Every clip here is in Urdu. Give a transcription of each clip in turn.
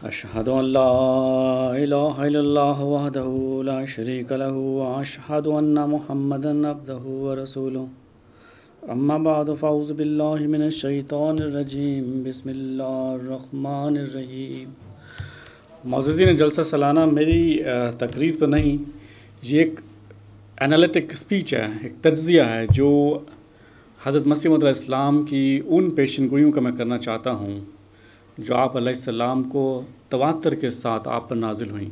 أشهد أن لا إله إلا الله وحده لا شريك له وأشهد أن محمدا عبده ورسوله أما بعد فأعوذ بالله من الشيطان الرجيم بسم الله الرحمن الرحیم۔ معززین جلسہ سالانہ میری تقریر تو نہیں، یہ ایک انالیٹک اسپیچ ہے، ایک تجزیہ ہے جو حضرت مسیح موعود علیہ السلام کی ان پیشن گوئیوں کا میں کرنا چاہتا ہوں جو آپ علیہ السلام کو تواتر کے ساتھ آپ پر نازل ہوئیں۔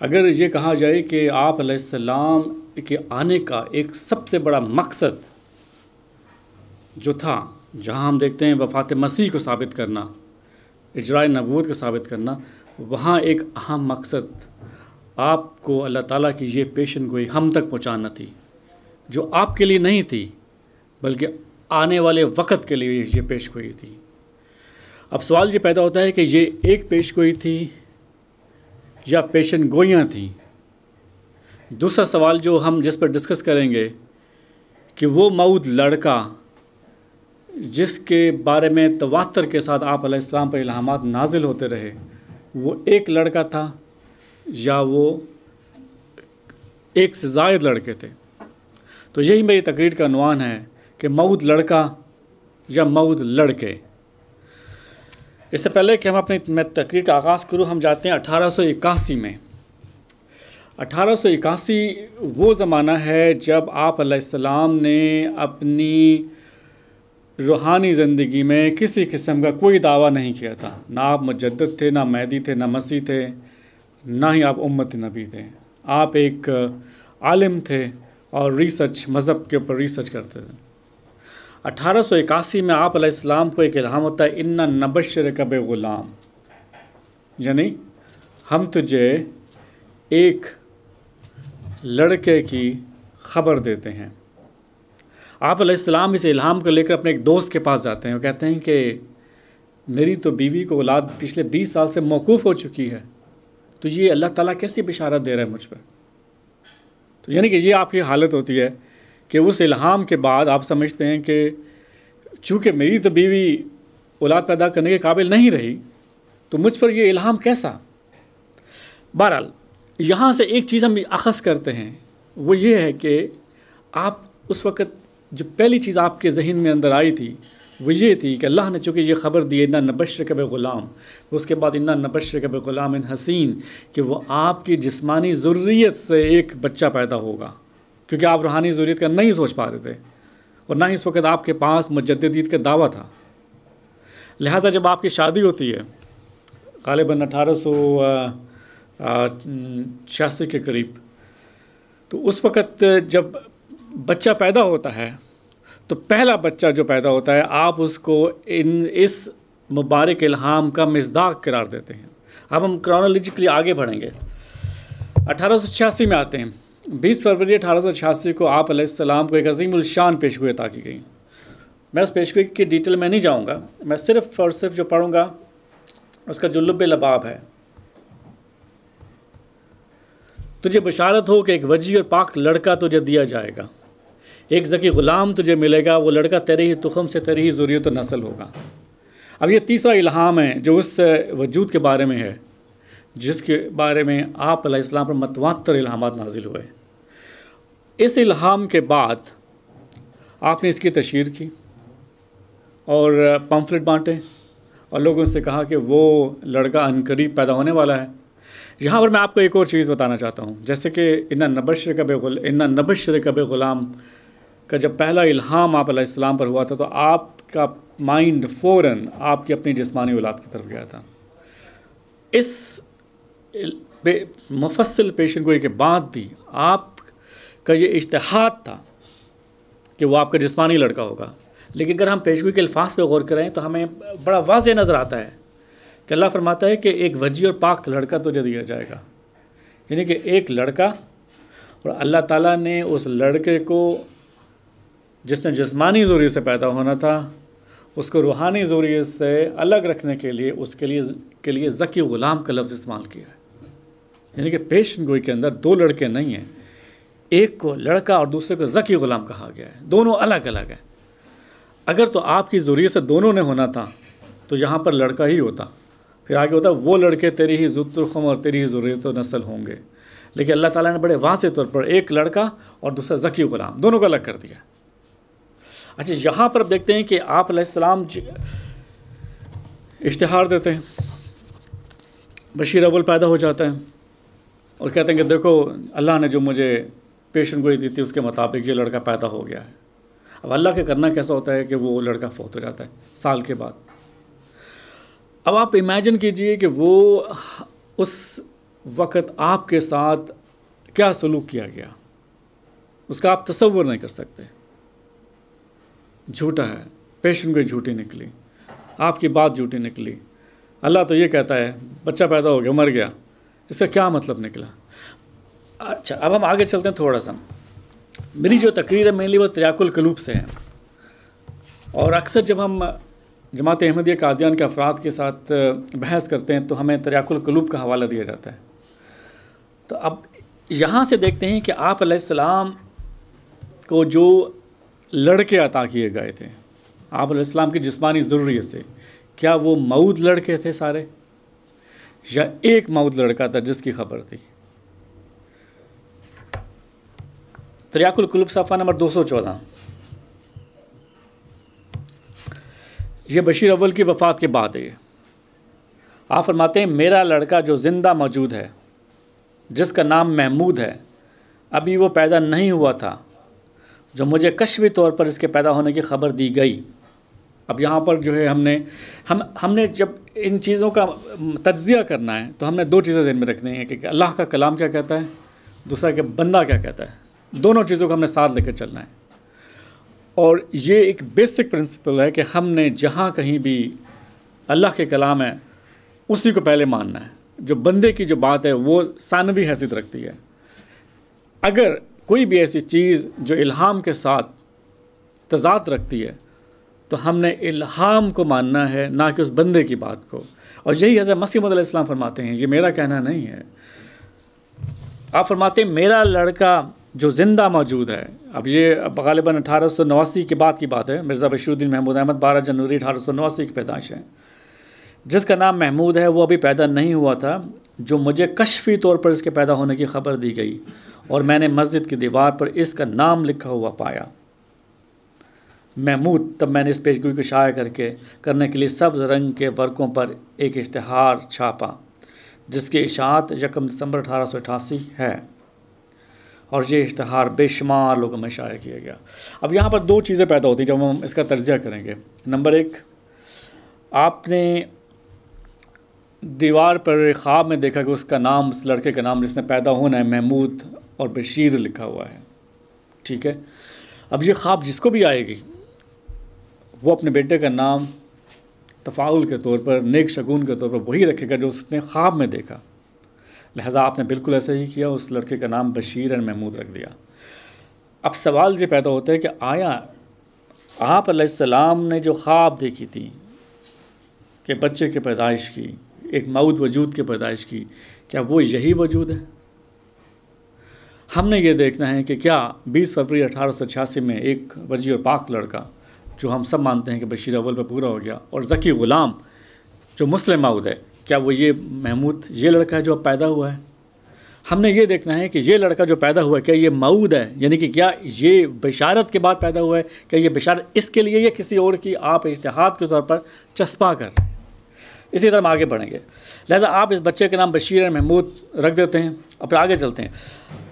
اگر یہ کہا جائے کہ آپ علیہ السلام کے آنے کا ایک سب سے بڑا مقصد جو تھا، جہاں ہم دیکھتے ہیں وفات مسیح کو ثابت کرنا، اجراء نبوت کو ثابت کرنا، وہاں ایک اہم مقصد آپ کو اللہ تعالیٰ کی یہ پیشن گوئی ہم تک پہنچانا تھی، جو آپ کے لیے نہیں تھی بلکہ آنے والے وقت کے لیے یہ پیش گوئی تھی۔ اب سوال یہ پیدا ہوتا ہے کہ یہ ایک پیش گوئی تھی یا پیشن گوئیاں تھیں۔ دوسرا سوال جو ہم جس پر ڈسکس کریں گے کہ وہ موعود لڑکا جس کے بارے میں تواتر کے ساتھ آپ علیہ السلام پر الہامات نازل ہوتے رہے، وہ ایک لڑکا تھا یا وہ ایک سے زائد لڑکے تھے۔ تو یہی میری تقریر کا عنوان ہے کہ موعود لڑکا یا موعود لڑکے۔ اس سے پہلے کہ ہم میں تقریر کا آغاز کروں، ہم جاتے ہیں 1881 میں۔ 1881 وہ زمانہ ہے جب آپ علیہ السلام نے اپنی روحانی زندگی میں کسی قسم کا کوئی دعویٰ نہیں کیا تھا۔ نہ آپ مجدد تھے، نہ مہدی تھے، نہ مسیح تھے، نہ ہی آپ امت نبی تھے۔ آپ ایک عالم تھے اور ریسرچ، مذہب کے اوپر ریسرچ کرتے تھے۔ 1881 میں آپ علیہ السلام کو ایک الہام ہوتا ہے، اِنَّا نُبَشِّرُکَ بِغُلَامٍ، یعنی ہم تجھے ایک لڑکے کی خبر دیتے ہیں۔ آپ علیہ السلام اس الہام کو لے کر اپنے ایک دوست کے پاس جاتے ہیں، وہ کہتے ہیں کہ میری تو بیوی کو اولاد پچھلے 20 سال سے موقوف ہو چکی ہے، تو یہ اللہ تعالیٰ کیسی بشارت دے رہا ہے مجھ پر؟ تو یعنی کہ یہ آپ کی حالت ہوتی ہے کہ اس الہام کے بعد آپ سمجھتے ہیں کہ چونکہ میری تو بیوی اولاد پیدا کرنے کے قابل نہیں رہی، تو مجھ پر یہ الہام کیسا؟ بہرحال یہاں سے ایک چیز ہم اخذ کرتے ہیں، وہ یہ ہے کہ آپ اس وقت جو پہلی چیز آپ کے ذہن میں اندر آئی تھی وہ یہ تھی کہ اللہ نے چونکہ یہ خبر دی اِنَّا نُبَشِّرُکَ بِغُلَامٍ، اس کے بعد اِنَّا نُبَشِّرُکَ بِغُلَامٍ حسین، کہ وہ آپ کی جسمانی ضروریت سے ایک بچہ پیدا ہوگا، کیونکہ آپ روحانی ضروریت کا نہیں سوچ پا رہے تھے اور نہ ہی اس وقت آپ کے پاس مجددیت کا دعویٰ تھا۔ لہذا جب آپ کی شادی ہوتی ہے غالباً 1886 کے قریب، تو اس وقت جب بچہ پیدا ہوتا ہے تو پہلا بچہ جو پیدا ہوتا ہے آپ اس کو اس مبارک الہام کا مصداق قرار دیتے ہیں۔ اب ہم کرونالوجیکلی آگے بڑھیں گے، 1886 میں آتے ہیں۔ 20 فروری 1886 کو آپ علیہ السلام کو ایک عظیم الشان پیشگوئی عطا کی گئی۔ میں اس پیشگوئی کی ڈیٹیل میں نہیں جاؤں گا، میں صرف اور صرف جو پڑھوں گا اس کا جو لب لباب ہے، تجھے بشارت ہو کہ ایک وجیح اور پاک لڑکا تجھے دیا جائے گا، ایک ذکی غلام تجھے ملے گا، وہ لڑکا تیرے ہی تخم سے، تیری ہی ذریت و نسل ہوگا۔ اب یہ تیسرا الہام ہے جو اس وجود کے بارے میں ہے جس کے بارے میں آپ علیہ السلام پر متواتر الہامات نازل ہوئے۔ اس الہام کے بعد آپ نے اس کی تشہیر کی اور پمفلٹ بانٹے اور لوگوں سے کہا کہ وہ لڑکا عنقریب پیدا ہونے والا ہے۔ یہاں پر میں آپ کو ایک اور چیز بتانا چاہتا ہوں، جیسے کہ اِنَّا نُبَشِّرُکَ بِغُلَامٍ کا جب پہلا الہام آپ علیہ السلام پر ہوا تھا تو آپ کا مائنڈ فوراً آپ کی اپنی جسمانی اولاد کی طرف گیا تھا۔ اس مفصل پیشن گوئی کے بعد بھی آپ کا یہ اجتہاد تھا کہ وہ آپ کا جسمانی لڑکا ہوگا، لیکن اگر ہم پیشگوئی کے الفاظ پہ غور کریں تو ہمیں بڑا واضح نظر آتا ہے کہ اللہ فرماتا ہے کہ ایک وجیح اور پاک لڑکا تجھے دیا جائے گا، یعنی کہ ایک لڑکا، اور اللہ تعالیٰ نے اس لڑکے کو جس نے جسمانی ضروریت سے پیدا ہونا تھا اس کو روحانی ضروریت سے الگ رکھنے کے لیے اس کے لیے ذکی غلام کا لفظ استعمال کیا ہے۔ یعنی کہ پیشن گوئی کے اندر دو لڑکے نہیں ہیں، ایک کو لڑکا اور دوسرے کو ذکی غلام کہا گیا ہے، دونوں الگ الگ ہیں۔ اگر تو آپ کی ضروریت سے دونوں نے ہونا تھا تو یہاں پر لڑکا ہی ہوتا، پھر آگے ہوتا ہے وہ لڑکے تیری ہی ذو الرخم اور تیری ہی ذریت و نسل ہوں گے. لیکن اللہ تعالیٰ نے بڑے واضح طور پر ایک لڑکا اور دوسرا ذکی غلام دونوں کو الگ کر دیا. اچھا یہاں پر دیکھتے ہیں کہ آپ علیہ السلام اشتہار دیتے ہیں. بشیر اول پیدا ہو جاتا ہے اور کہتے ہیں کہ دیکھو اللہ نے جو مجھے پیشن گوئی دی تھی اس کے مطابق یہ لڑکا پیدا ہو گیا ہے. اب اللہ کے کرنا کیسا ہوتا ہے کہ وہ لڑکا فوت ہو جاتا ہے سال کے بعد. اب آپ امیجن کیجئے کہ وہ اس وقت آپ کے ساتھ کیا سلوک کیا گیا، اس کا آپ تصور نہیں کر سکتے. جھوٹا ہے، پیشن گوئی جھوٹی نکلی، آپ کی بات جھوٹی نکلی. اللہ تو یہ کہتا ہے بچہ پیدا ہو گیا مر گیا، اس کا کیا مطلب نکلا؟ اچھا اب ہم آگے چلتے ہیں تھوڑا سا. میری جو تقریر ہے مینلی وہ تریاق القلوب سے ہے، اور اکثر جب ہم جماعت احمدیہ قادیان کے افراد کے ساتھ بحث کرتے ہیں تو ہمیں تریاق القلوب کا حوالہ دیا جاتا ہے. تو اب یہاں سے دیکھتے ہیں کہ آپ علیہ السلام کو جو لڑکے عطا کیے گئے تھے آپ علیہ السلام کی جسمانی ضروریت سے، کیا وہ مؤود لڑکے تھے سارے، یا ایک مؤود لڑکا تھا جس کی خبر تھی؟ تریاق القلوب صفحہ نمبر 214. یہ بشیر اول کی وفات کے بعد ہے. آپ فرماتے ہیں میرا لڑکا جو زندہ موجود ہے جس کا نام محمود ہے، ابھی وہ پیدا نہیں ہوا تھا جو مجھے کشفی طور پر اس کے پیدا ہونے کی خبر دی گئی. اب یہاں پر جو ہے ہم نے جب ان چیزوں کا تجزیہ کرنا ہے تو ہم نے دو چیزیں ذہن میں رکھنی ہیں کہ اللہ کا کلام کیا کہتا ہے، دوسرا کہ بندہ کیا کہتا ہے. دونوں چیزوں کو ہم نے ساتھ لے کر چلنا ہے. اور یہ ایک بیسک پرنسپل ہے کہ ہم نے جہاں کہیں بھی اللہ کے کلام ہے اسی کو پہلے ماننا ہے. جو بندے کی جو بات ہے وہ ثانوی حیثیت رکھتی ہے. اگر کوئی بھی ایسی چیز جو الہام کے ساتھ تضاد رکھتی ہے تو ہم نے الہام کو ماننا ہے، نہ کہ اس بندے کی بات کو. اور یہی حضرت مسیح موعود علیہ السلام فرماتے ہیں، یہ میرا کہنا نہیں ہے. آپ فرماتے ہیں میرا لڑکا جو زندہ موجود ہے. اب یہ غالباً 1889 کے بعد کی بات ہے. مرزا بشیر الدین محمود احمد 12 جنوری 1889 کی پیدائش ہے. جس کا نام محمود ہے وہ ابھی پیدا نہیں ہوا تھا جو مجھے کشفی طور پر اس کے پیدا ہونے کی خبر دی گئی، اور میں نے مسجد کی دیوار پر اس کا نام لکھا ہوا پایا محمود. تب میں نے اس پیشگوئی کو شائع کرنے کے لیے سبز رنگ کے ورقوں پر ایک اشتہار چھاپا جس کی اشاعت 1 دسمبر 1888 ہے، اور یہ اشتہار بے شمار لوگوں میں شائع کیا گیا. اب یہاں پر دو چیزیں پیدا ہوتی ہیں جب ہم اس کا تجزیہ کریں گے. نمبر 1، آپ نے دیوار پر خواب میں دیکھا کہ اس کا نام، اس لڑکے کا نام جس نے پیدا ہونا ہے، محمود اور بشیر لکھا ہوا ہے. ٹھیک ہے، اب یہ خواب جس کو بھی آئے گی وہ اپنے بیٹے کا نام تفاعل کے طور پر، نیک شگون کے طور پر وہی رکھے گا جو اس نے خواب میں دیکھا. لہٰذا آپ نے بالکل ایسا ہی کیا، اس لڑکے کا نام بشیر اور محمود رکھ دیا. اب سوال یہ پیدا ہوتا ہے کہ آیا آپ علیہ السلام نے جو خواب دیکھی تھی کہ بچے کی پیدائش کی، ایک مؤود وجود کی پیدائش کی، کیا وہ یہی وجود ہے؟ ہم نے یہ دیکھنا ہے کہ کیا 20 فروری 1886 میں ایک وجی اور پاک لڑکا جو ہم سب مانتے ہیں کہ بشیر اول پہ پورا ہو گیا، اور ذکی غلام جو مسلم مؤود ہے، کیا وہ یہ محمود یہ لڑکا ہے جو اب پیدا ہوا ہے؟ ہم نے یہ دیکھنا ہے کہ یہ لڑکا جو پیدا ہوا ہے کیا یہ مؤود ہے، یعنی کہ کیا یہ بشارت کے بعد پیدا ہوا ہے، کیا یہ بشارت اس کے لیے یا کسی اور کی آپ اجتہاد کے طور پر چسپاں کر رہے ہیں. اسی طرح ہم آگے بڑھیں گے. لہٰذا آپ اس بچے کے نام بشیر اور محمود رکھ دیتے ہیں اور پھر آگے چلتے ہیں.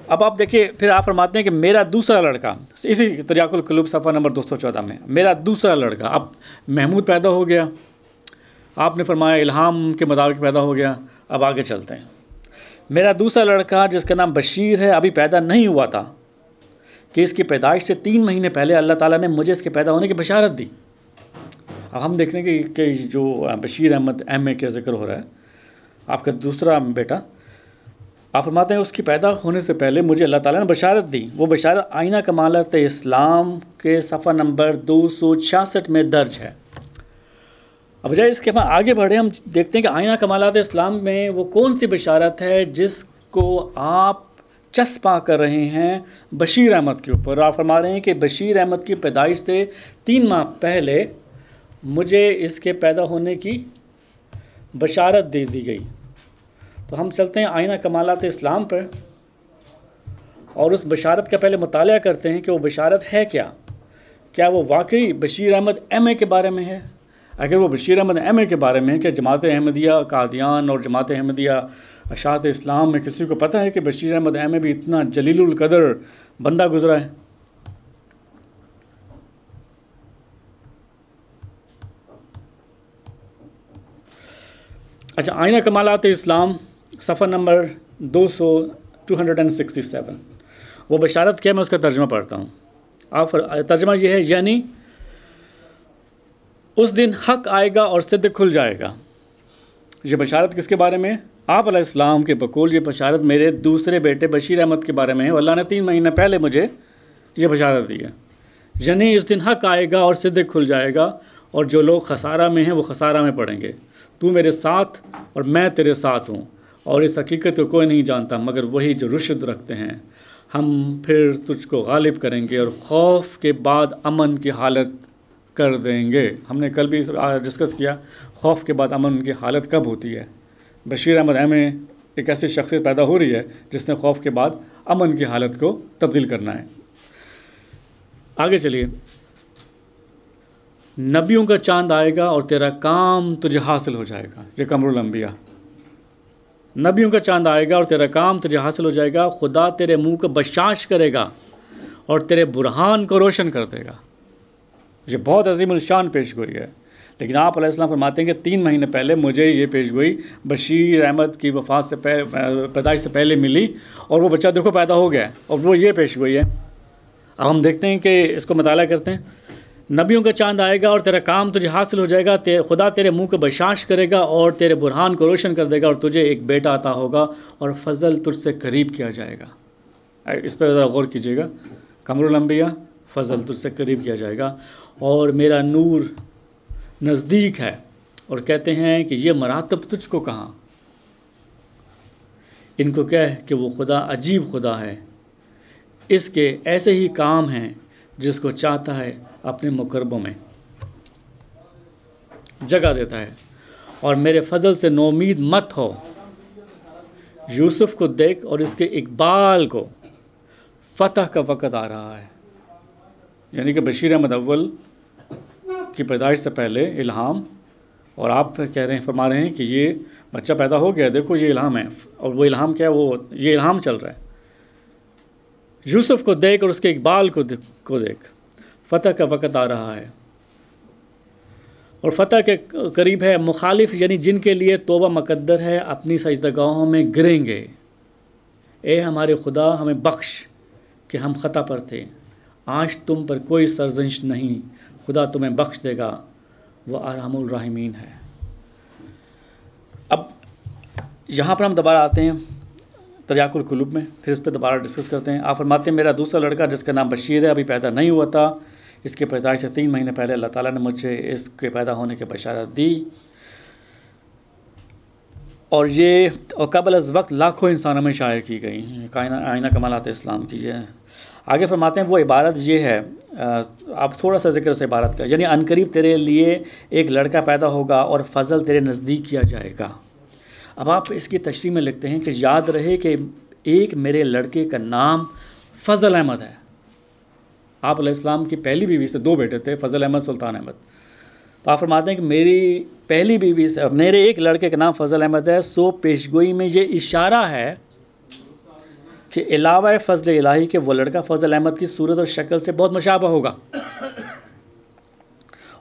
اب آپ دیکھیے، پھر آپ فرماتے ہیں کہ میرا دوسرا لڑکا، اسی تریاق القلوب صفحہ نمبر 214 میں، میرا دوسرا لڑکا. اب محمود پیدا ہو گیا، آپ نے فرمایا الہام کے مطابق پیدا ہو گیا. اب آگے چلتے ہیں. میرا دوسرا لڑکا جس کا نام بشیر ہے ابھی پیدا نہیں ہوا تھا کہ اس کی پیدائش سے 3 مہینے پہلے اللہ تعالیٰ نے مجھے اس کے پیدا ہونے کی بشارت دی. اب ہم دیکھنے کہ جو بشیر احمد ایم اے کا ذکر ہو رہا ہے، آپ کا دوسرا بیٹا، آپ فرماتے ہیں اس کی پیدا ہونے سے پہلے مجھے اللہ تعالیٰ نے بشارت دی. وہ بشارت آئینہ کمالات اسلام کے صفحہ نمبر 266 میں درج ہے. اب بجائے اس کے ہم آگے بڑھے، ہم دیکھتے ہیں کہ آئینہ کمالات اسلام میں وہ کون سی بشارت ہے جس کو آپ چسپاں کر رہے ہیں بشیر احمد کے اوپر. آپ فرما رہے ہیں کہ بشیر احمد کی پیدائش سے 3 ماہ پہلے مجھے اس کے پیدا ہونے کی بشارت دے دی گئی. تو ہم چلتے ہیں آئینہ کمالات اسلام پر اور اس بشارت کا پہلے مطالعہ کرتے ہیں کہ وہ بشارت ہے کیا. کیا وہ واقعی بشیر احمد ایم اے کے بارے میں ہے؟ اگر وہ بشیر احمد ایم اے کے بارے میں ہے کہ جماعت احمدیہ قادیان اور جماعت احمدیہ اشاعت اسلام میں کسی کو پتہ ہے کہ بشیر احمد ایم اے بھی اتنا جلیل القدر بندہ گزرا ہے؟ اچھا، آئینہ کمالات اسلام صفحہ نمبر 267. وہ بشارت کیا، میں اس کا ترجمہ پڑھتا ہوں. ترجمہ یہ ہے، یعنی اس دن حق آئے گا اور صدق کھل جائے گا. یہ بشارت کس کے بارے میں؟ آپ علیہ السلام کے بقول یہ بشارت میرے دوسرے بیٹے بشیر احمد کے بارے میں ہے. اللہ نے 3 مہینے پہلے مجھے یہ بشارت دی ہے. یعنی اس دن حق آئے گا اور صدق کھل جائے گا، اور جو لوگ خسارہ میں ہیں وہ خسارہ میں پڑیں گے. تو میرے ساتھ اور میں تیرے ساتھ ہوں، اور اس حقیقت کو کوئی نہیں جانتا مگر وہی جو رشد رکھتے ہیں. ہم پھر تجھ کو غالب کریں گے اور خوف کے بعد امن کی حالت کر دیں گے. ہم نے کل بھی ڈسکس کیا خوف کے بعد امن کی حالت کب ہوتی ہے. بشیر احمد ایم اے ایک ایسی شخصیت پیدا ہو رہی ہے جس نے خوف کے بعد امن کی حالت کو تبدیل کرنا ہے. آگے چلیے. نبیوں کا چاند آئے گا اور تیرا کام تجھے حاصل ہو جائے گا. یہ قمر الانبیاء. نبیوں کا چاند آئے گا اور تیرا کام تجھے حاصل ہو جائے گا. خدا تیرے منہ کو بشاش کرے گا اور تیرے برہان کو روشن کر دے گا. یہ بہت عظیم الشان پیش گوئی ہے. لیکن آپ علیہ السلام فرماتے ہیں کہ 3 مہینے پہلے مجھے یہ پیش گوئی بشیر احمد کی وفات سے پیدائش سے پہلے ملی، اور وہ بچہ دیکھو پیدا ہو گیا ہے، اور وہ یہ پیش گوئی ہے. اب ہم دیکھتے ہیں کہ اس کو مطالعہ کرتے ہیں. نبیوں کا چاند آئے گا اور تیرا کام تجھے حاصل ہو جائے گا. خدا تیرے منہ کو بشاش کرے گا اور تیرے برہان کو روشن کر دے گا، اور تجھے ایک بیٹا عطا ہوگا اور فضل تجھ سے قریب کیا جائے گا. اس پہ ذرا غور کیجیے گا. قمر الانبیاء، فضل تجھ سے قریب کیا جائے گا، اور میرا نور نزدیک ہے. اور کہتے ہیں کہ یہ مراتب تجھ کو کہاں؟ ان کو کہہ کہ وہ خدا عجیب خدا ہے، اس کے ایسے ہی کام ہیں جس کو چاہتا ہے اپنے مقربوں میں جگہ دیتا ہے. اور میرے فضل سے نومید مت ہو. یوسف کو دیکھ اور اس کے اقبال کو، فتح کا وقت آ رہا ہے. یعنی کہ بشیر احمد اول کی پیدائش سے پہلے الہام، اور آپ کہہ رہے ہیں، فرما رہے ہیں کہ یہ بچہ پیدا ہو گیا، دیکھو یہ الہام ہے. اور وہ الہام کیا ہے؟ وہ یہ الہام چل رہا ہے. یوسف کو دیکھ اور اس کے اقبال کو دیکھ، فتح کا وقت آ رہا ہے. اور فتح کے قریب ہے. مخالف یعنی جن کے لیے توبہ مقدر ہے اپنی سجدگاہوں میں گریں گے. اے ہمارے خدا ہمیں بخش کہ ہم خطا پر تھے. آج تم پر کوئی سرزنش نہیں، خدا تمہیں بخش دے گا، وہ ارحم الراحمین ہے. اب یہاں پر ہم دوبارہ آتے ہیں تریاق القلوب میں، پھر اس پہ دوبارہ ڈسکس کرتے ہیں. آپ فرماتے ہیں میرا دوسرا لڑکا جس کا نام بشیر ہے ابھی پیدا نہیں ہوا تھا. اس کے پیدائش سے 3 مہینے پہلے اللہ تعالیٰ نے مجھے اس کے پیدا ہونے کی بشارت دی، اور یہ قبل از وقت لاکھوں انسانوں میں شائع کی گئی. آئینہ کمالات اسلام کی ہے. آگے فرماتے ہیں وہ عبارت یہ ہے، آپ تھوڑا سا ذکر سے عبارت کا، یعنی عنقریب تیرے لیے ایک لڑکا پیدا ہوگا اور فضل تیرے نزدیک کیا جائے گا. اب آپ اس کی تشریح میں لکھتے ہیں کہ یاد رہے کہ ایک میرے لڑکے کا نام فضل احمد ہے. آپ علیہ السلام کی پہلی بیوی سے 2 بیٹے تھے، فضل احمد، سلطان احمد. تو آپ فرماتے ہیں کہ میری پہلی بیوی سے میرے ایک لڑکے کا نام فضل احمد ہے. سو پیشگوئی میں یہ اشارہ ہے کہ علاوہ فضل الہی کے وہ لڑکا فضل احمد کی صورت اور شکل سے بہت مشابہ ہوگا.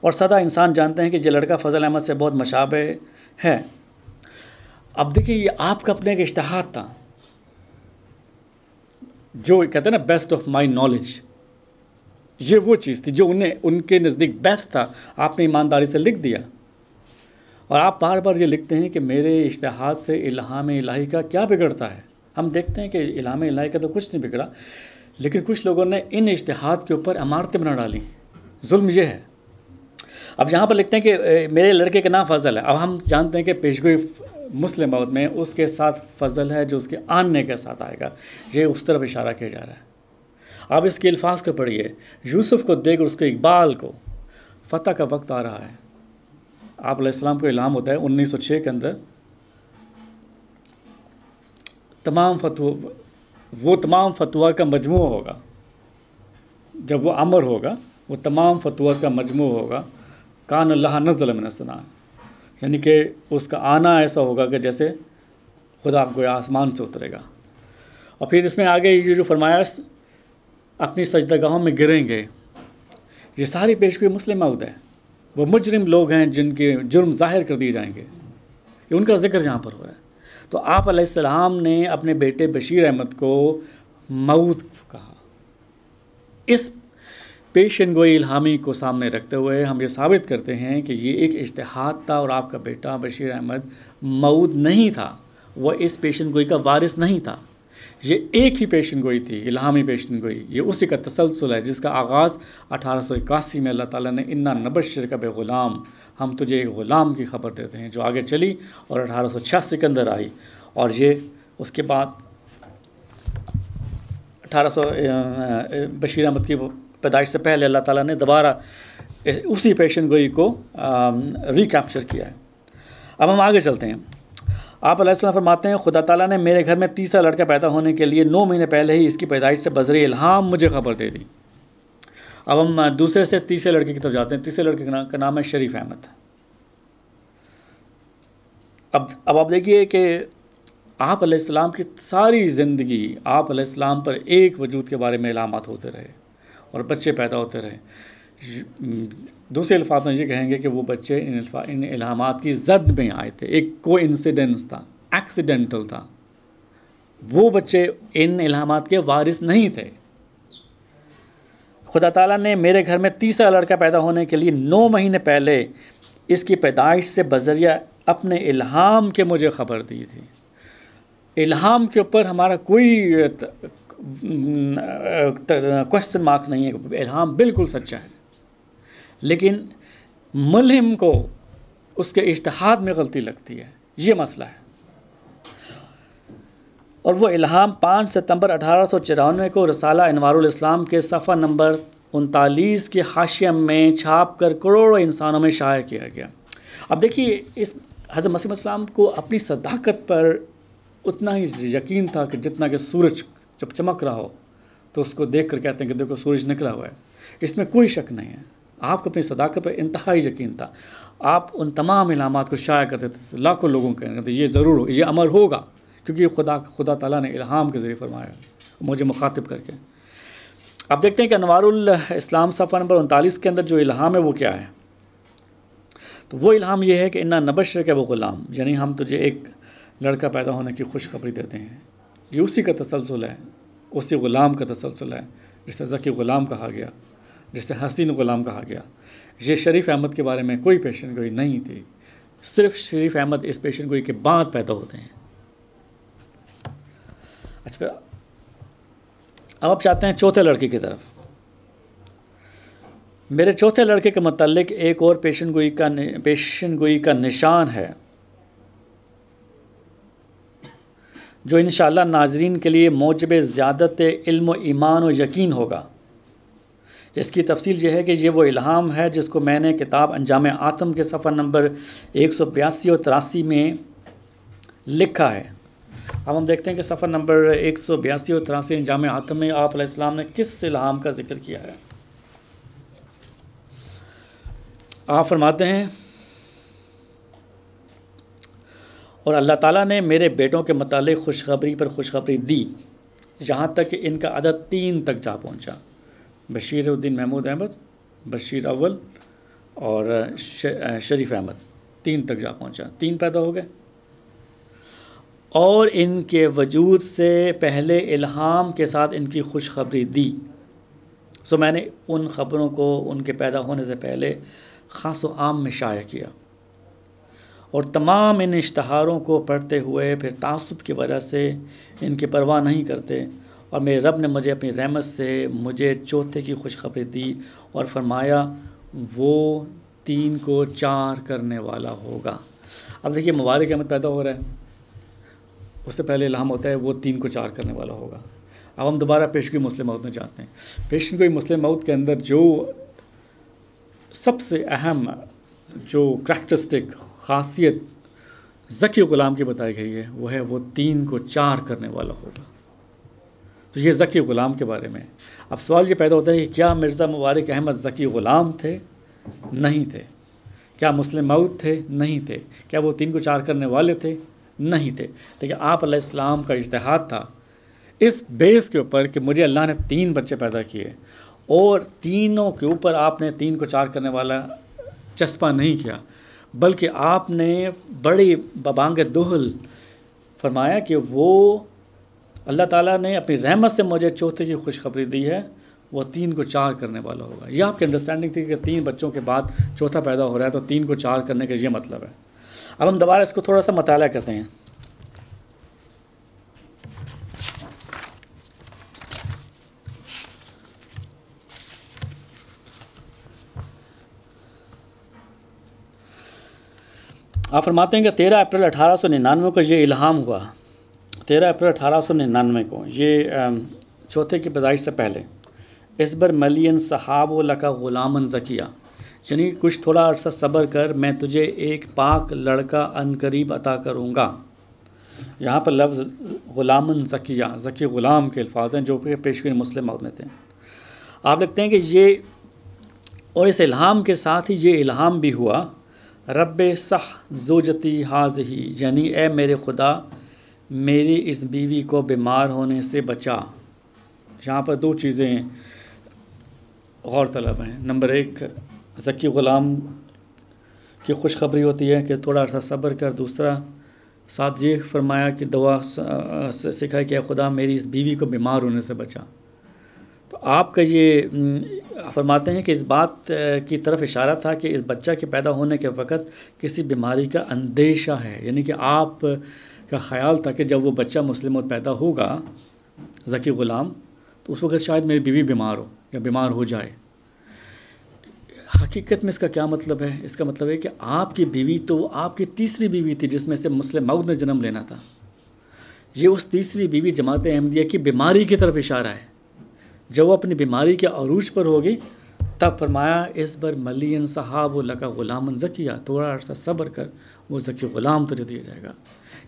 اور سدا انسان جانتے ہیں کہ یہ لڑکا فضل احمد سے بہت مشابہ ہے. اب دیکھیے یہ آپ کا اپنے ایک اشتہاد تھا، جو کہتے ہیں نا بیسٹ آف مائی نالج. یہ وہ چیز تھی جو ان کے نزدیک بیسٹ تھا. آپ نے ایمانداری سے لکھ دیا، اور آپ بار بار یہ لکھتے ہیں کہ میرے اشتہاد سے الہام الہی کا کیا بگڑتا ہے. ہم دیکھتے ہیں کہ الہام الہی کا تو کچھ نہیں بگڑا، لیکن کچھ لوگوں نے ان اشتہاد کے اوپر عمارتیں بنا ڈالی. ظلم یہ ہے. اب یہاں پر لکھتے ہیں کہ میرے لڑکے کا نام فضل ہے. اب ہم جانتے ہیں کہ پیشگوئی مسلم موت میں اس کے ساتھ فضل ہے جو اس کے آننے کے ساتھ آئے گا. یہ اس طرف اشارہ کیا جا رہا ہے. آپ اس کے الفاظ کو پڑھیے. یوسف کو دیکھ اور اس کے اقبال کو، فتح کا وقت آ رہا ہے. آپ علیہ السلام کو الہام ہوتا ہے 1906 کے اندر تمام فتویٰ کا مجموعہ ہوگا. جب وہ امر ہوگا وہ تمام فتویٰ کا مجموعہ ہوگا. کان اللہ نزل من السماء، یعنی کہ اس کا آنا ایسا ہوگا کہ جیسے خدا کو آسمان سے اترے گا. اور پھر اس میں آگے یہ جو فرمایا اپنی سجدہ گاہوں میں گریں گے، یہ ساری پیشگوئی مسلم موعود ہے. وہ مجرم لوگ ہیں جن کے جرم ظاہر کر دیے جائیں گے، یہ ان کا ذکر یہاں پر ہو رہا ہے. تو آپ علیہ السلام نے اپنے بیٹے بشیر احمد کو موعود کہا. اس پیشن گوئی الہامی کو سامنے رکھتے ہوئے ہم یہ ثابت کرتے ہیں کہ یہ ایک اجتہاد تھا، اور آپ کا بیٹا بشیر احمد موعود نہیں تھا، وہ اس پیشن گوئی کا وارث نہیں تھا. یہ ایک ہی پیشن گوئی تھی، الہامی پیشن گوئی. یہ اسی کا تسلسل ہے جس کا آغاز 1881 میں اللہ تعالیٰ نے انا نبشرک بغلام، ہم تجھے ایک غلام کی خبر دیتے ہیں، جو آگے چلی اور 1886 کے اندر آئی. اور یہ اس کے بعد 1800 بشیر احمد کی پیدائش سے پہلے اللہ تعالیٰ نے دوبارہ اسی پیشن گوئی کو ریکیپچر کیا ہے. اب ہم آگے چلتے ہیں. آپ علیہ السلام فرماتے ہیں خدا تعالیٰ نے میرے گھر میں تیسرا لڑکا پیدا ہونے کے لیے 9 مہینے پہلے ہی اس کی پیدائش سے بذریعہ الہام مجھے خبر دے دی. اب ہم دوسرے سے تیسرے لڑکے کی طرف جاتے ہیں. تیسرے لڑکے کا نام ہے شریف احمد. اب آپ دیکھیے کہ آپ علیہ السلام کی ساری زندگی آپ علیہ السلام پر ایک وجود کے بارے میں علامات ہوتے رہے اور بچے پیدا ہوتے رہے. دوسرے الفاظ میں یہ کہیں گے کہ وہ بچے ان الہامات کی زد میں آئے تھے. ایک کو انسیڈنس تھا، ایکسیڈنٹل تھا. وہ بچے ان الہامات کے وارث نہیں تھے. خدا تعالیٰ نے میرے گھر میں تیسرا لڑکا پیدا ہونے کے لیے 9 مہینے پہلے اس کی پیدائش سے بذریعہ اپنے الہام کے مجھے خبر دی تھی. الہام کے اوپر ہمارا کوئی کوشچن مارک نہیں ہے. الہام بالکل سچا ہے، لیکن ملہم کو اس کے اجتہاد میں غلطی لگتی ہے. یہ مسئلہ ہے. اور وہ الہام 5 ستمبر 1894 کو رسالہ انوار الاسلام کے صفحہ نمبر 39 کے حاشیہ میں چھاپ کر کروڑوں انسانوں میں شائع کیا گیا. اب دیکھیے اس حضرت مسیح السلام کو اپنی صداقت پر اتنا ہی یقین تھا کہ جتنا کہ سورج جب چمک رہا ہو تو اس کو دیکھ کر کہتے ہیں کہ دیکھو سورج نکلا ہوا ہے. اس میں کوئی شک نہیں ہے. آپ کو اپنی صداقت پر انتہائی یقین تھا. آپ ان تمام علامات کو شائع کرتے تھے. لاکھوں لوگوں کہتے تھے یہ ضرور ہو، یہ امر ہوگا، کیونکہ یہ خدا تعالیٰ نے الہام کے ذریعے فرمایا مجھے مخاطب کر کے. اب دیکھتے ہیں کہ انوار الاسلام صفحہ نمبر 39 کے اندر جو الہام ہے وہ کیا ہے. تو وہ الہام یہ ہے کہ انا نبشرک بغلام، یعنی ہم تجھے ایک لڑکا پیدا ہونے کی خوشخبری دیتے ہیں. یہ اسی کا تسلسل ہے، اسی غلام کا تسلسل ہے جسے ذکی غلام کہا گیا، جسے حسین غلام کہا گیا. یہ شریف احمد کے بارے میں کوئی پیشن گوئی نہیں تھی. صرف شریف احمد اس پیشن گوئی کے بعد پیدا ہوتے ہیں. اچھا، اب آپ چاہتے ہیں چوتھے لڑکے کی طرف. میرے چوتھے لڑکے کے متعلق ایک اور پیشن گوئی کا نشان ہے جو انشاءاللہ ناظرین کے لیے موجب زیادت علم و ایمان و یقین ہوگا. اس کی تفصیل یہ ہے کہ یہ وہ الہام ہے جس کو میں نے کتاب انجام آتم کے صفحہ نمبر 182 اور 83 میں لکھا ہے. اب ہم دیکھتے ہیں کہ صفحہ نمبر 182 اور 83 انجام آتم میں آپ علیہ السلام نے کس الہام کا ذکر کیا ہے. آپ فرماتے ہیں اور اللہ تعالیٰ نے میرے بیٹوں کے متعلق خوشخبری پر خوشخبری دی یہاں تک کہ ان کا عدد 3 تک جا پہنچا. بشیر الدین محمود احمد، بشیر اول اور شریف احمد 3 تک جا پہنچا. 3 پیدا ہو گئے. اور ان کے وجود سے پہلے الہام کے ساتھ ان کی خوشخبری دی. سو میں نے ان خبروں کو ان کے پیدا ہونے سے پہلے خاص و عام میں شائع کیا، اور تمام ان اشتہاروں کو پڑھتے ہوئے پھر تعصب کی وجہ سے ان کی پرواہ نہیں کرتے. اور میرے رب نے مجھے اپنی رحمت سے مجھے چوتھے کی خوشخبری دی اور فرمایا وہ 3 کو 4 کرنے والا ہوگا. اب دیکھیے مبارک احمد پیدا ہو رہا ہے، اس سے پہلے الہام ہوتا ہے وہ 3 کو 4 کرنے والا ہوگا. اب ہم دوبارہ پیشگوئی مسلم موعود میں جاتے ہیں. پیشگوئی مسلم موعود کے اندر جو سب سے اہم جو کریکٹرسٹک خاصیت ذکی غلام کی بتائی گئی ہے وہ ہے وہ 3 کو 4 کرنے والا ہوگا. تو یہ ذکی غلام کے بارے میں. اب سوال یہ پیدا ہوتا ہے کہ کیا مرزا مبارک احمد ذکی غلام تھے؟ نہیں تھے. کیا مسلم موعود تھے؟ نہیں تھے. کیا وہ 3 کو 4 کرنے والے تھے؟ نہیں تھے. لیکن آپ علیہ السلام کا اجتہاد تھا اس بیس کے اوپر کہ مجھے اللہ نے 3 بچے پیدا کیے، اور تینوں کے اوپر آپ نے 3 کو 4 کرنے والا چسپا نہیں کیا، بلکہ آپ نے بڑی ببانگ دہل فرمایا کہ وہ اللہ تعالیٰ نے اپنی رحمت سے مجھے چوتھے کی خوشخبری دی ہے، وہ 3 کو 4 کرنے والا ہوگا. یہ آپ کی انڈرسٹینڈنگ تھی کہ 3 بچوں کے بعد چوتھا پیدا ہو رہا ہے تو 3 کو 4 کرنے کا یہ مطلب ہے. اب ہم دوبارہ اس کو تھوڑا سا مطالعہ کرتے ہیں. آپ فرماتے ہیں کہ 13 اپریل 1899 کو یہ الہام ہوا. 13 اپریل 1899 کو، یہ چوتھے کی پیدائش سے پہلے. اصبر ملین صحاب و لکا غلامن ذکیہ، یعنی کچھ تھوڑا عرصہ صبر کر، میں تجھے ایک پاک لڑکا عن قریب عطا کروں گا. یہاں پر لفظ غلامن ذکیہ، ذکی غلام کے الفاظ ہیں جو کہ پیشگی مسلم موت میں تھے. آپ لکھتے ہیں کہ یہ، اور اس الہام کے ساتھ ہی یہ الہام بھی ہوا، رب صح زوجتی حاضہی، یعنی اے میرے خدا میری اس بیوی کو بیمار ہونے سے بچا. یہاں پر 2 چیزیں غور طلب ہیں. نمبر 1 ذکی غلام کی خوشخبری ہوتی ہے کہ تھوڑا عرصہ صبر کر. دوسرا ساتھ یہ فرمایا کہ دعا سکھائی کہ اے خدا میری اس بیوی کو بیمار ہونے سے بچا. تو آپ کا یہ فرماتے ہیں کہ اس بات کی طرف اشارہ تھا کہ اس بچہ کے پیدا ہونے کے وقت کسی بیماری کا اندیشہ ہے، یعنی کہ آپ کا خیال تھا کہ جب وہ بچہ مسلم موت پیدا ہوگا ذکی غلام تو اس وقت شاید میری بیوی بیمار ہو یا بیمار ہو جائے. حقیقت میں اس کا کیا مطلب ہے؟ اس کا مطلب ہے کہ آپ کی بیوی تو آپ کی تیسری بیوی تھی جس میں سے مسلم موعود نے جنم لینا تھا. یہ اس تیسری بیوی جماعت احمدیہ کی بیماری کی طرف اشارہ ہے. جب وہ اپنی بیماری کے عروج پر ہوگی تب فرمایا اصبر ملین صحاب و لکا غلامن ذکیہ، تھوڑا عرصہ صبر کر، وہ ذکی غلام تجھے دیا جائے گا.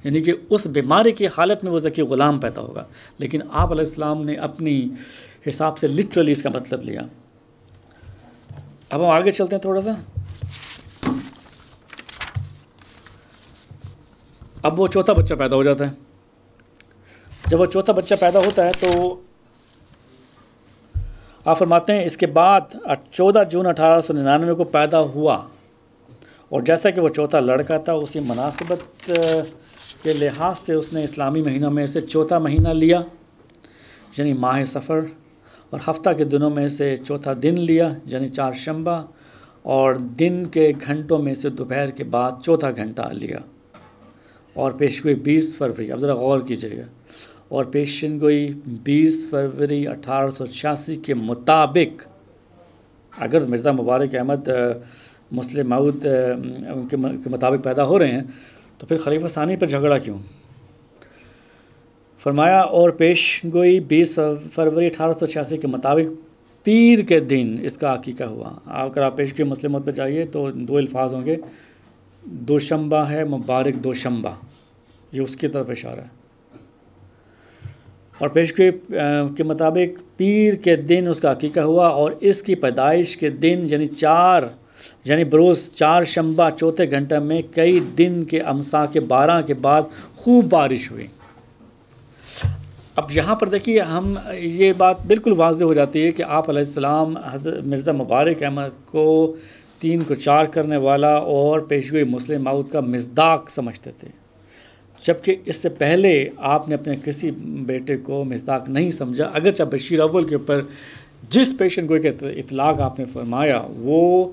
یعنی کہ اس بیماری کی حالت میں وہ ذکی غلام پیدا ہوگا. لیکن آپ علیہ السلام نے اپنی حساب سے لٹرلی اس کا مطلب لیا. اب ہم آگے چلتے ہیں تھوڑا سا. اب وہ چوتھا بچہ پیدا ہو جاتا ہے. جب وہ چوتھا بچہ پیدا ہوتا ہے تو آپ فرماتے ہیں اس کے بعد 14 جون 1899 کو پیدا ہوا، اور جیسا کہ وہ چوتھا لڑکا تھا اسی مناسبت کے لحاظ سے اس نے اسلامی مہینوں میں سے چوتھا مہینہ لیا، یعنی ماہ سفر، اور ہفتہ کے دنوں میں سے چوتھا دن لیا یعنی چہارشنبہ، اور دن کے گھنٹوں میں سے دوپہر کے بعد چوتھا گھنٹہ لیا. اور پیشگوئی 20 فروری، اب ذرا غور کیجیے گا، اور پیشن گوئی 20 فروری 1886 کے مطابق، اگر مرزا مبارک احمد مسلم موعود کے مطابق پیدا ہو رہے ہیں تو پھر خلیفہ ثانی پر جھگڑا کیوں؟ فرمایا اور پیشن گوئی 20 فروری 1886 کے مطابق پیر کے دن اس کا عقیقہ ہوا. اگر آپ پیشگوئی مسلم موعود پہ جائیے تو 2 الفاظ ہوں گے، دوشنبہ ہے، مبارک دوشنبہ، یہ اس کی طرف اشارہ ہے. اور پیشگوئی کے مطابق پیر کے دن اس کا عقیقہ ہوا، اور اس کی پیدائش کے دن یعنی بروز چہارشنبہ چوتھے گھنٹے میں کئی دن کے امسا کے 12 کے بعد خوب بارش ہوئی. اب یہاں پر دیکھیے ہم یہ بات بالکل واضح ہو جاتی ہے کہ آپ علیہ السلام حضرت مرزا مبارک احمد کو 3 کو 4 کرنے والا اور پیشگوئی مسلم موعود کا مصداق سمجھتے تھے، جبکہ اس سے پہلے آپ نے اپنے کسی بیٹے کو مصداق نہیں سمجھا. اگرچہ بشیر اول کے اوپر جس پیشن گوئی کے اطلاق آپ نے فرمایا وہ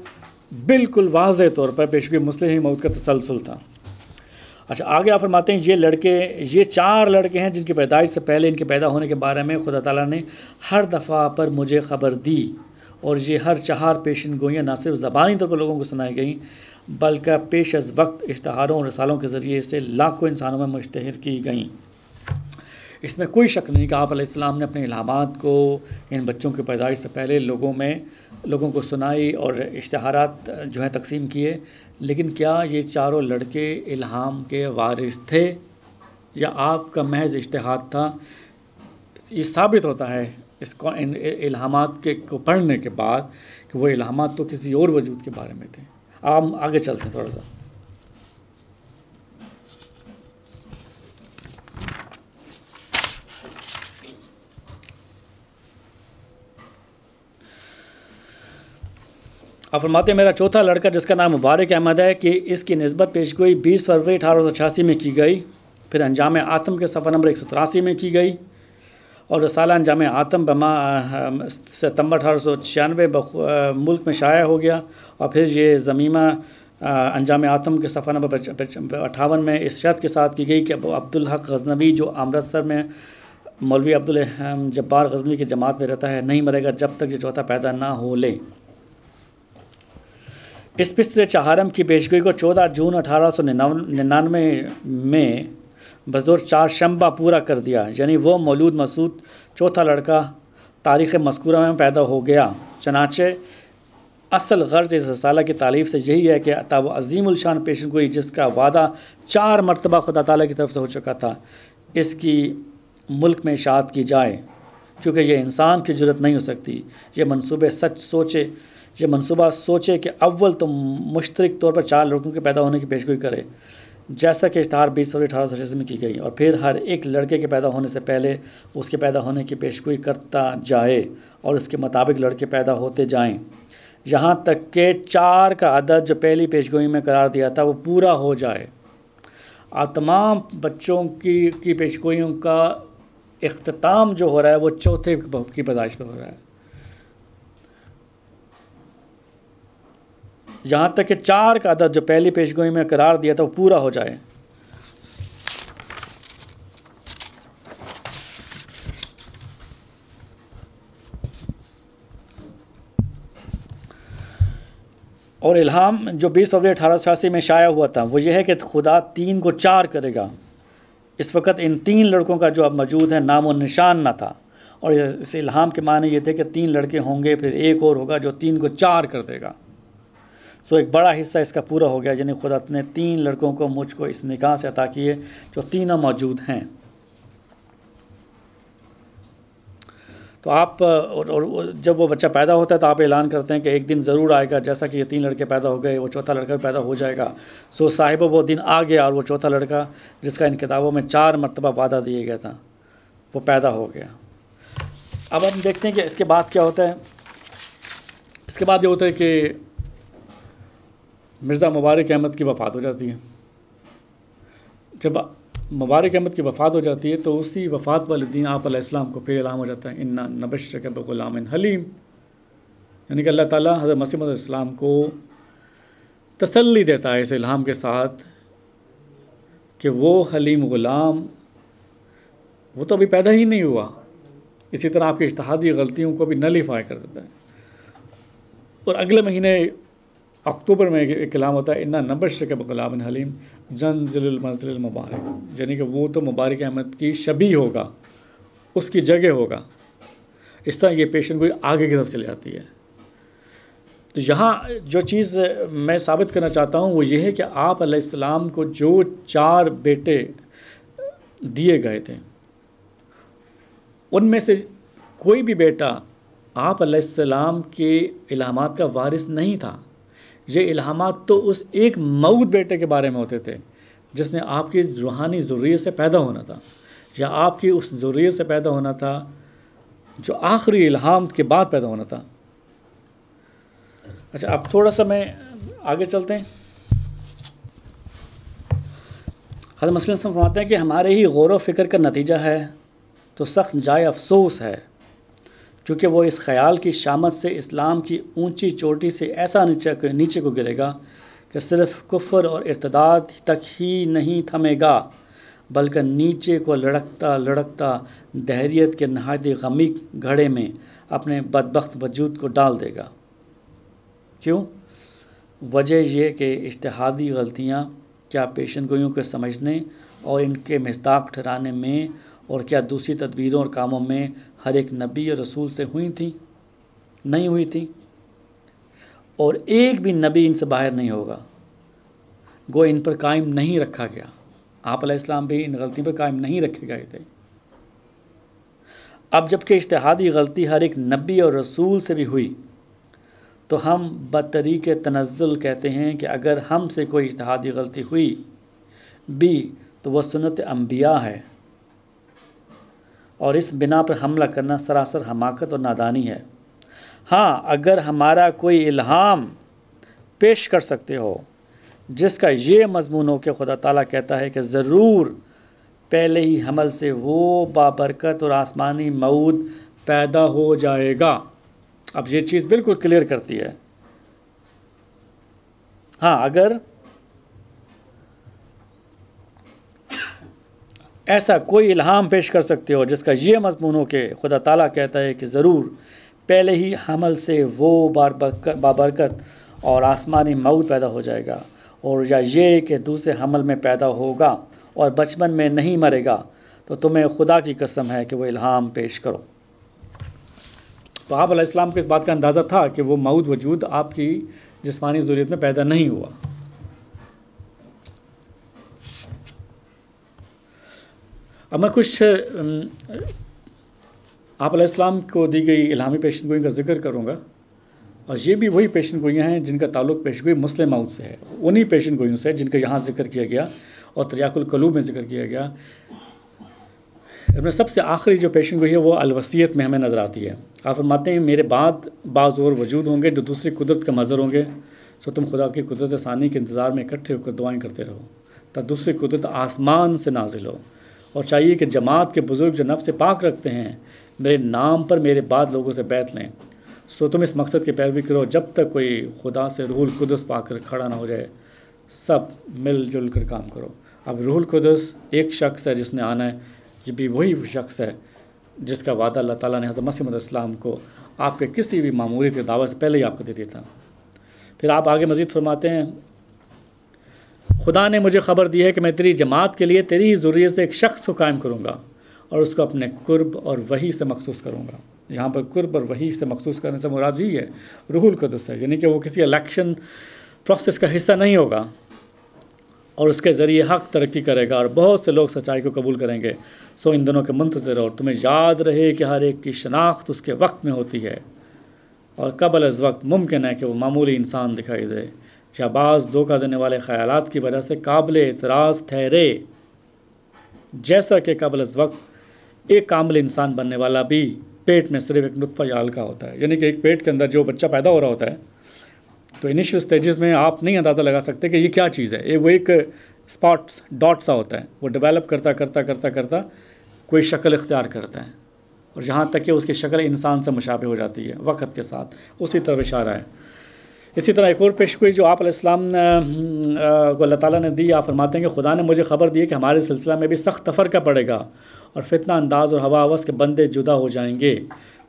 بالکل واضح طور پر پیشگوئی مسلم موعود کا تسلسل تھا. اچھا آگے آپ فرماتے ہیں یہ 4 لڑکے ہیں جن کی پیدائش سے پہلے ان کے پیدا ہونے کے بارے میں خدا تعالیٰ نے ہر دفعہ پر مجھے خبر دی، اور یہ ہر 4 پیشن گوئیاں نہ صرف زبانی طور پر لوگوں کو سنائی گئیں بلکہ پیش از وقت اشتہاروں اور رسالوں کے ذریعے سے لاکھوں انسانوں میں مشتہر کی گئیں. اس میں کوئی شک نہیں کہ آپ علیہ السلام نے اپنے الہامات کو ان بچوں کی پیدائش سے پہلے لوگوں کو سنائی اور اشتہارات جو ہیں تقسیم کیے، لیکن کیا یہ چاروں لڑکے الہام کے وارث تھے یا آپ کا محض اشتہاد تھا؟ یہ ثابت ہوتا ہے ان الہامات کو پڑھنے کے بعد کہ وہ الہامات تو کسی اور وجود کے بارے میں تھے۔ آپ آگے چلتے ہیں تھوڑا سا۔ آپ فرماتے ہیں میرا چوتھا لڑکا جس کا نام مبارک احمد ہے کہ اس کی نسبت پیشگوئی 20 فروری 1886 میں کی گئی، پھر انجام آتم کے صفحہ نمبر 183 میں کی گئی، اور رسالہ انجام آتم ستمبر 1896 ملک میں شائع ہو گیا، اور پھر یہ ضمیمہ انجام آتم کے صفحہ نمبر 58 میں اس شرط کے ساتھ کی گئی کہ عبدالحق غزنوی جو امرتسر میں مولوی عبدالجبار غزنوی کی جماعت میں رہتا ہے نہیں مرے گا جب تک یہ چوتھا پیدا نہ ہو لے۔ اس پسر چہارم کی پیشگوئی کو 14 جون 1899 میں بظور چہارشنبہ پورا کر دیا، یعنی وہ مولود مسعود چوتھا لڑکا تاریخ مذکورہ میں پیدا ہو گیا۔ چنانچہ اصل غرض اس رسالہ کی تالیف سے یہی ہے کہ وہ عظیم الشان پیشن گوئی جس کا وعدہ 4 مرتبہ خدا تعالیٰ کی طرف سے ہو چکا تھا، اس کی ملک میں اشاعت کی جائے، کیونکہ یہ انسان کی جرت نہیں ہو سکتی یہ منصوبہ سوچے کہ اول تو مشترک طور پر 4 لڑکوں کے پیدا ہونے کی پیشگوئی کرے، جیسا کہ اشتہار 20 فروری 1886 میں کی گئی، اور پھر ہر ایک لڑکے کے پیدا ہونے سے پہلے اس کے پیدا ہونے کی پیشگوئی کرتا جائے اور اس کے مطابق لڑکے پیدا ہوتے جائیں، یہاں تک کہ 4 کا عدد جو پہلی پیشگوئی میں قرار دیا تھا وہ پورا ہو جائے۔ تمام بچوں کی پیشگوئیوں کا اختتام جو ہو رہا ہے وہ چوتھے کی پیدائش پہ ہو رہا ہے، یہاں تک کہ 4 کا عدد جو پہلی پیشگوئی میں قرار دیا تھا وہ پورا ہو جائے۔ اور الہام جو 20 فروری 1886 میں شائع ہوا تھا وہ یہ ہے کہ خدا 3 کو 4 کرے گا۔ اس وقت ان 3 لڑکوں کا جو اب موجود ہے نام و نشان نہ تھا، اور اس الہام کے معنی یہ تھے کہ 3 لڑکے ہوں گے، پھر ایک اور ہوگا جو 3 کو 4 کر دے گا۔ ایک بڑا حصہ اس کا پورا ہو گیا، یعنی خدا نے 3 لڑکوں کو مجھ کو اس نکاح سے عطا کیے جو تینوں موجود ہیں۔ تو آپ اور جب وہ بچہ پیدا ہوتا ہے تو آپ اعلان کرتے ہیں کہ ایک دن ضرور آئے گا، جیسا کہ یہ 3 لڑکے پیدا ہو گئے وہ چوتھا لڑکا بھی پیدا ہو جائے گا۔ صاحب وہ دن آ گیا اور وہ چوتھا لڑکا جس کا ان کتابوں میں 4 مرتبہ وعدہ دیا گیا تھا وہ پیدا ہو گیا۔ اب ہم دیکھتے ہیں کہ اس کے بعد کیا ہوتا ہے۔ اس کے بعد یہ ہوتا ہے کہ مرزا مبارک احمد کی وفات ہو جاتی ہے۔ جب مبارک احمد کی وفات ہو جاتی ہے تو اسی وفات والے دن آپ علیہ السلام کو پھر اعلان ہو جاتا ہے انا نبشرک بغلام حلیم، یعنی کہ اللہ تعالیٰ حضرت مسیح علیہ السلام کو تسلی دیتا ہے اس الہام کے ساتھ کہ وہ حلیم غلام وہ تو ابھی پیدا ہی نہیں ہوا، اسی طرح آپ کی اجتہادی غلطیوں کو بھی نلیفائی کر دیتا ہے۔ اور اگلے مہینے اکتوبر میں ایک کلام ہوتا ہے انا نبشرک بغلام حلیم جنزل المنزل المبارک، یعنی کہ وہ تو مبارک احمد کی شبیہ ہوگا، اس کی جگہ ہوگا۔ اس طرح یہ پیشن گوئی آگے کی طرف چلی جاتی ہے۔ تو یہاں جو چیز میں ثابت کرنا چاہتا ہوں وہ یہ ہے کہ آپ علیہ السلام کو جو 4 بیٹے دیے گئے تھے ان میں سے کوئی بھی بیٹا آپ علیہ السلام کے الہامات کا وارث نہیں تھا۔ یہ الہامات تو اس ایک موعود بیٹے کے بارے میں ہوتے تھے جس نے آپ کی روحانی ذریت سے پیدا ہونا تھا، یا آپ کی اس ذریت سے پیدا ہونا تھا جو آخری الہام کے بعد پیدا ہونا تھا۔ اچھا اب تھوڑا سا میں آگے چلتے ہیں۔ حضرت مسیح علیہ السلام فرماتے ہیں کہ ہمارے ہی غور و فکر کا نتیجہ ہے تو سخت جائے افسوس ہے، چونکہ وہ اس خیال کی شامت سے اسلام کی اونچی چوٹی سے ایسا نیچے کو گرے گا کہ صرف کفر اور ارتداد تک ہی نہیں تھمے گا، بلکہ نیچے کو لڑکتا لڑکتا دہریت کے نہایت غمیق گھڑے میں اپنے بدبخت وجود کو ڈال دے گا۔ کیوں؟ وجہ یہ کہ اجتہادی غلطیاں کیا پیشن گوئیوں کے سمجھنے اور ان کے مصداق ٹھہرانے میں اور کیا دوسری تدبیروں اور کاموں میں ہر ایک نبی اور رسول سے ہوئی تھیں؟ نہیں ہوئی تھیں، اور ایک بھی نبی ان سے باہر نہیں ہوگا، گو ان پر قائم نہیں رکھا گیا۔ آپ علیہ السلام بھی ان غلطی پر قائم نہیں رکھے گئے تھے۔ اب جب کہ اجتہادی غلطی ہر ایک نبی اور رسول سے بھی ہوئی، تو ہم بطریق تنزل کہتے ہیں کہ اگر ہم سے کوئی اجتہادی غلطی ہوئی بھی تو وہ سنت انبیاء ہے، اور اس بنا پر حملہ کرنا سراسر حماقت اور نادانی ہے۔ ہاں، اگر ہمارا کوئی الہام پیش کر سکتے ہو جس کا یہ مضمون ہو کہ خدا تعالیٰ کہتا ہے کہ ضرور پہلے ہی حمل سے وہ بابرکت اور آسمانی مؤود پیدا ہو جائے گا، اب یہ چیز بالکل کلیئر کرتی ہے۔ ہاں، اگر ایسا کوئی الہام پیش کر سکتے ہو جس کا یہ مضمون ہو کہ خدا تعالیٰ کہتا ہے کہ ضرور پہلے ہی حمل سے وہ بابرکت اور آسمانی مؤود پیدا ہو جائے گا، اور یا یہ کہ دوسرے حمل میں پیدا ہوگا اور بچپن میں نہیں مرے گا، تو تمہیں خدا کی قسم ہے کہ وہ الہام پیش کرو۔ تو آپ علیہ السلام کو اس بات کا اندازہ تھا کہ وہ مؤود وجود آپ کی جسمانی ضروریت میں پیدا نہیں ہوا۔ اب میں کچھ آپ علیہ السلام کو دی گئی الہامی پیشن گوئی کا ذکر کروں گا، اور یہ بھی وہی پیشن گوئیاں ہیں جن کا تعلق پیشن گوئی مسلم موعود سے ہے، انہی پیشن گوئیوں سے جن کا یہاں ذکر کیا گیا اور تریاق القلوب میں ذکر کیا گیا۔ ان میں سب سے آخری جو پیشن گوئی ہے وہ الوصیت میں ہمیں نظر آتی ہے۔ آپ فرماتے ہیں میرے بعد بعض اور وجود ہوں گے جو دوسری قدرت کا مظہر ہوں گے، سو تم خدا کی قدرت ثانی کے انتظار میں اکٹھے ہو کر دعائیں کرتے رہو تا دوسری قدرت آسمان سے نازل ہو، اور چاہیے کہ جماعت کے بزرگ جو نفس پاک رکھتے ہیں میرے نام پر میرے بعد لوگوں سے بیعت لیں، سو تم اس مقصد کی پیروی کرو جب تک کوئی خدا سے روح القدس پا کر کھڑا نہ ہو جائے، سب مل جل کر کام کرو۔ اب روح القدس ایک شخص ہے جس نے آنا ہے، یہ بھی وہی شخص ہے جس کا وعدہ اللہ تعالیٰ نے حضرت مسیح علیہ السلام کو آپ کے کسی بھی معمولیت کی دعوت سے پہلے ہی آپ کو دے دیا تھا۔ پھر آپ آگے مزید فرماتے ہیں خدا نے مجھے خبر دی ہے کہ میں تیری جماعت کے لیے تیری ہی ذریت سے ایک شخص کو قائم کروں گا اور اس کو اپنے قرب اور وحی سے مخصوص کروں گا۔ یہاں پر قرب اور وحی سے مخصوص کرنے سے مراد یہی ہے روح القدس ہے، یعنی کہ وہ کسی الیکشن پروسیس کا حصہ نہیں ہوگا، اور اس کے ذریعے حق ترقی کرے گا اور بہت سے لوگ سچائی کو قبول کریں گے۔ سو ان دنوں کے منتظر اور تمہیں یاد رہے کہ ہر ایک کی شناخت اس کے وقت میں ہوتی ہے، اور قبل از وقت ممکن ہے کہ وہ معمولی انسان دکھائی دے یا بعض دھوکہ دینے والے خیالات کی وجہ سے قابل اعتراض ٹھہرے، جیسا کہ قبل از وقت ایک کامل انسان بننے والا بھی پیٹ میں صرف ایک نطفہ یا حلقہ ہوتا ہے، یعنی کہ ایک پیٹ کے اندر جو بچہ پیدا ہو رہا ہوتا ہے تو انیشیل سٹیجز میں آپ نہیں اندازہ لگا سکتے کہ یہ کیا چیز ہے، وہ ایک اسپاٹس ڈاٹ سا ہوتا ہے، وہ ڈیولپ کرتا کرتا کرتا کرتا کوئی شکل اختیار کرتا ہے، اور یہاں تک کہ اس کی شکل انسان سے مشابہ ہو جاتی ہے وقت کے ساتھ، اسی طرح اشارہ ہے۔ اسی طرح ایک اور پیشگوئی جو آپ علیہ السلام کو اللہ تعالیٰ نے دی، آپ فرماتے ہیں کہ خدا نے مجھے خبر دی ہے کہ ہمارے سلسلہ میں بھی سخت تفرقہ پڑے گا اور فتنہ انداز اور ہوا ہوس کے بندے جدا ہو جائیں گے،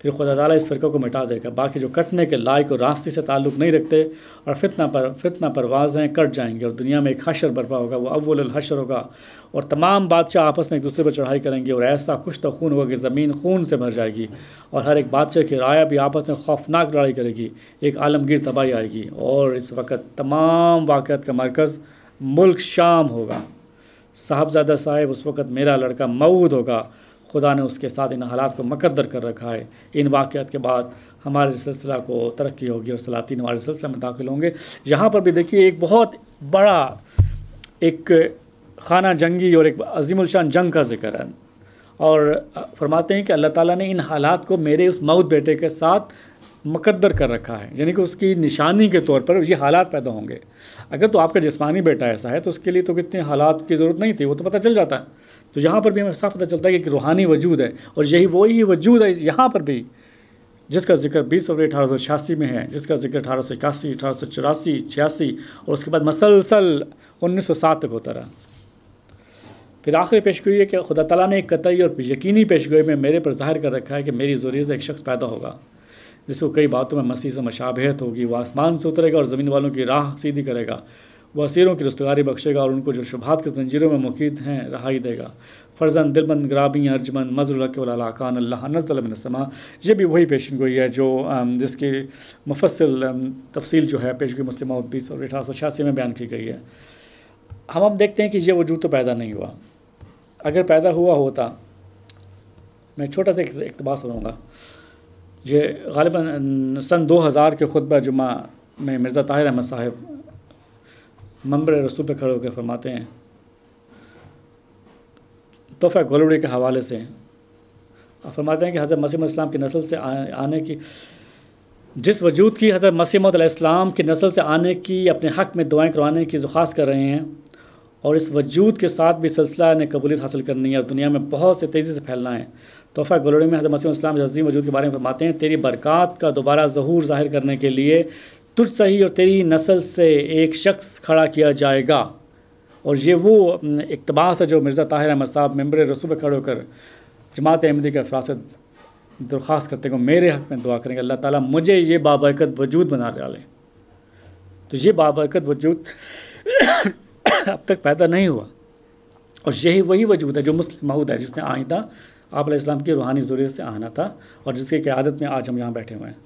پھر خدا تعالیٰ اس فرقے کو مٹا دے گا، باقی جو کٹنے کے لائق اور راستے سے تعلق نہیں رکھتے اور فتنہ پروازیں کٹ جائیں گے، اور دنیا میں ایک حشر برپا ہوگا، وہ اول الحشر ہوگا، اور تمام بادشاہ آپس میں ایک دوسرے پر چڑھائی کریں گے، اور ایسا کشت و خون ہوگا کہ زمین خون سے بھر جائے گی، اور ہر ایک بادشاہ کی رعایا بھی آپس میں خوفناک لڑائی کرے گی، ایک عالمگیر تباہی آئے گی، اور اس وقت تمام واقعات کا مرکز ملک شام ہوگا۔ صاحبزادہ صاحب اس وقت میرا لڑکا موعود ہوگا، خدا نے اس کے ساتھ ان حالات کو مقدر کر رکھا ہے۔ ان واقعات کے بعد ہمارے سلسلہ کو ترقی ہوگی اور سلاطین ہمارے سلسلہ میں داخل ہوں گے۔ یہاں پر بھی دیکھیے ایک بہت بڑا ایک خانہ جنگی اور ایک عظیم الشان جنگ کا ذکر ہے، اور فرماتے ہیں کہ اللہ تعالیٰ نے ان حالات کو میرے اس موعود بیٹے کے ساتھ مقدر کر رکھا ہے، یعنی کہ اس کی نشانی کے طور پر یہ حالات پیدا ہوں گے۔ اگر تو آپ کا جسمانی بیٹا ایسا ہے تو اس کے لیے تو کتنے حالات کی ضرورت نہیں تھی، وہ تو پتہ چل جاتا ہے۔ تو یہاں پر بھی ہمیں صاف پتہ چلتا ہے کہ ایک روحانی وجود ہے، اور یہی وہی وجود ہے یہاں پر بھی جس کا ذکر 20 فروری 1886 میں ہے، جس کا ذکر 1881 1884 86 اور اس کے بعد مسلسل 1907 تک ہوتا رہا۔ پھر آخری پیشگوئی ہے کہ خدا تعالیٰ نے ایک قطعی اور یقینی پیشگوئی میں میرے پر ظاہر کر رکھا ہے کہ میری ذریعے سے ایک شخص پیدا ہوگا جس کو کئی باتوں میں مسیح سے مشابہت ہوگی، وہ آسمان سے اترے گا اور زمین والوں کی راہ سیدھی کرے گا، وہ اسیروں کی رستگاری بخشے گا اور ان کو جو شبہات کے زنجیروں میں مقید ہیں رہائی دے گا۔ فرزن دل بند گرابی ارجمن مظر الحق والعلاقان اللہ نزل من السماء، یہ بھی وہی پیشن گوئی ہے جو جس کی مفصل تفصیل جو ہے پیشگوئی مسلمہ 20 اور 1886 میں بیان کی گئی ہے۔ ہم دیکھتے ہیں کہ یہ وجود تو پیدا نہیں ہوا، اگر پیدا ہوا ہوتا، میں چھوٹا سا اقتباس کروں گا، یہ غالباً سن 2000 کے خطبہ جمعہ میں مرزا طاہر احمد صاحب منبر رسول پہ کھڑے ہو کے فرماتے ہیں، تحفہ گولوڑی کے حوالے سے فرماتے ہیں کہ حضرت مسیح علیہ السلام کی نسل سے آنے کی، جس وجود کی حضرت مسیح علیہ السلام کی نسل سے آنے کی اپنے حق میں دعائیں کروانے کی درخواست کر رہے ہیں، اور اس وجود کے ساتھ بھی سلسلہ نے قبولیت حاصل کرنی ہے اور دنیا میں بہت سے تیزی سے پھیلنا ہے۔ تحفہ گولوڑی میں حضرت مسیح علیہ السلام عظیم وجود کے بارے میں فرماتے ہیں، تیری برکات کا دوبارہ ظہور ظاہر کرنے کے لیے تجھ سے ہی اور تیری نسل سے ایک شخص کھڑا کیا جائے گا۔ اور یہ وہ اقتباس ہے جو مرزا طاہر احمد صاحب ممبر رسول پہ کھڑے ہو کر جماعت احمدی کے افراد سے درخواست کرتے ہیں کہ میرے حق میں دعا کریں گے، اللہ تعالیٰ مجھے یہ بابرکت وجود بنا ڈالیں۔ تو یہ بابرکت وجود اب تک پیدا نہیں ہوا، اور یہی وہی وجود ہے جو مسلم موعود ہے، جس نے آئندہ آپ علیہ السلام کی روحانی ضروریت سے آنا تھا اور جس کی قیادت میں آج ہم یہاں بیٹھے ہوئے ہیں۔